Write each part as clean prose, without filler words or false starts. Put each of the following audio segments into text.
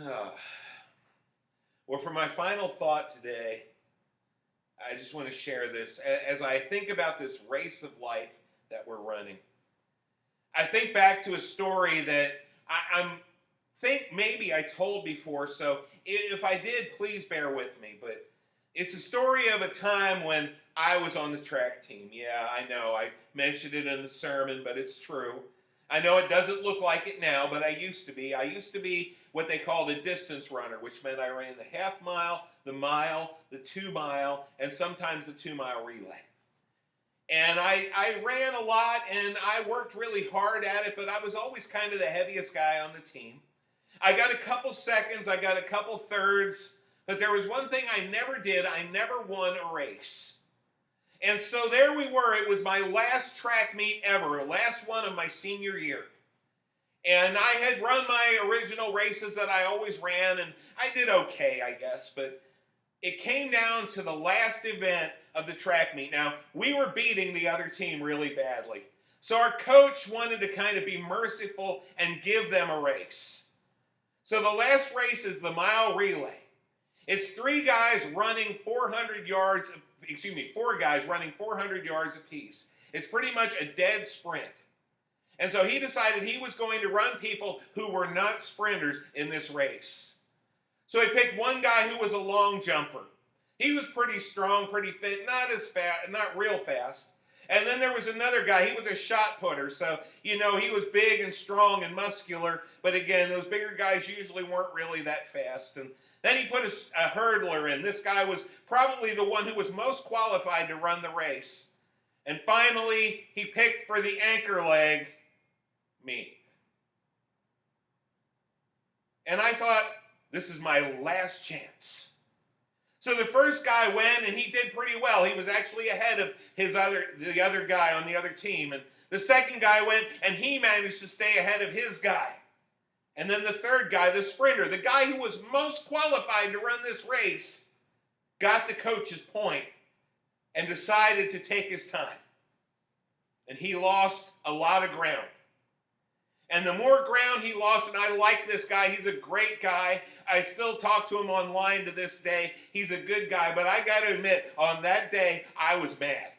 Well, for my final thought today, I just want to share this. As I think about this race of life that we're running, I think back to a story that I'm think maybe I told before. So if I did, please bear with me. But it's a story of a time when I was on the track team. Yeah, I know I mentioned it in the sermon, but it's true. I know it doesn't look like it now, but I used to be. I used to be what they called a distance runner, which meant I ran the half mile, the 2 mile, and sometimes the 2 mile relay. And I ran a lot and I worked really hard at it, but I was always kind of the heaviest guy on the team. I got a couple seconds, I got a couple thirds, but there was one thing I never did. I never won a race. And so there we were. It was my last track meet ever, last one of my senior year. And I had run my original races that I always ran, and I did okay, I guess. But it came down to the last event of the track meet. Now, we were beating the other team really badly. So our coach wanted to kind of be merciful and give them a race. So the last race is the mile relay. It's four guys running 400 yards apiece. It's pretty much a dead sprint. And so he decided he was going to run people who were not sprinters in this race. So he picked one guy who was a long jumper. He was pretty strong, pretty fit, not as fast, not real fast. And then there was another guy. He was a shot putter. So, he was big and strong and muscular. But again, those bigger guys usually weren't really that fast. And then he put a hurdler in. This guy was probably the one who was most qualified to run the race. And finally, he picked for the anchor leg, me. And I thought, this is my last chance. So the first guy went, and he did pretty well. He was actually ahead of the other guy on the other team. And the second guy went, and he managed to stay ahead of his guy. And then the third guy, the sprinter, the guy who was most qualified to run this race, got the coach's point and decided to take his time. And he lost a lot of ground. And the more ground he lost, and I like this guy, he's a great guy. I still talk to him online to this day. He's a good guy, but I got to admit, on that day, I was mad.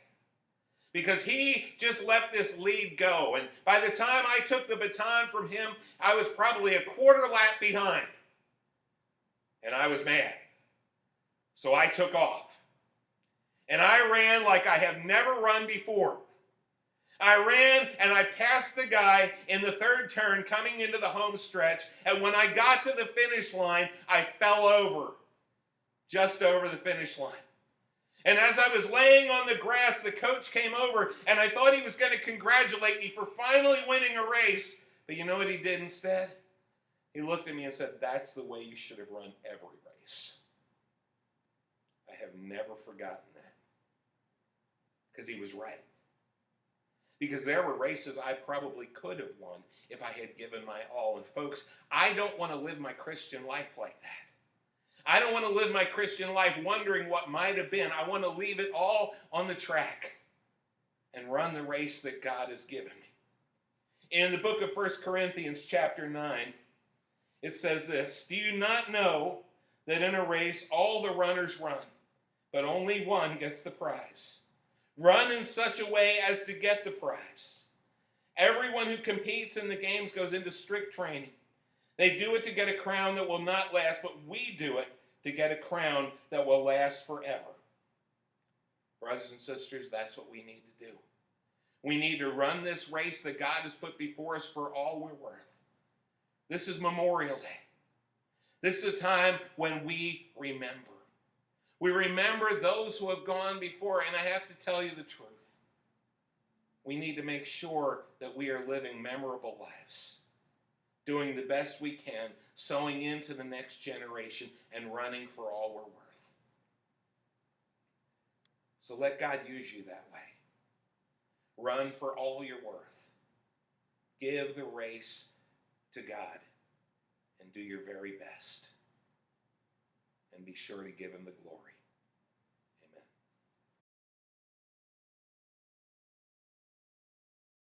Because he just let this lead go. And by the time I took the baton from him, I was probably a quarter lap behind. And I was mad. So I took off. And I ran like I have never run before. I ran and I passed the guy in the third turn coming into the home stretch. And when I got to the finish line, I fell over. Just over the finish line. And as I was laying on the grass, the coach came over, and I thought he was going to congratulate me for finally winning a race. But you know what he did instead? He looked at me and said, "That's the way you should have run every race." I have never forgotten that. Because he was right. Because there were races I probably could have won if I had given my all. And folks, I don't want to live my Christian life like that. I don't want to live my Christian life wondering what might have been. I want to leave it all on the track and run the race that God has given me. In the book of 1 Corinthians chapter 9, it says this, "Do you not know that in a race all the runners run, but only one gets the prize? Run in such a way as to get the prize. Everyone who competes in the games goes into strict training. They do it to get a crown that will not last, but we do it to get a crown that will last forever." Brothers and sisters, that's what we need to do. We need to run this race that God has put before us for all we're worth. This is Memorial Day. This is a time when we remember. We remember those who have gone before, and I have to tell you the truth. We need to make sure that we are living memorable lives, doing the best we can, sowing into the next generation, and running for all we're worth. So let God use you that way. Run for all you're worth. Give the race to God and do your very best. And be sure to give Him the glory.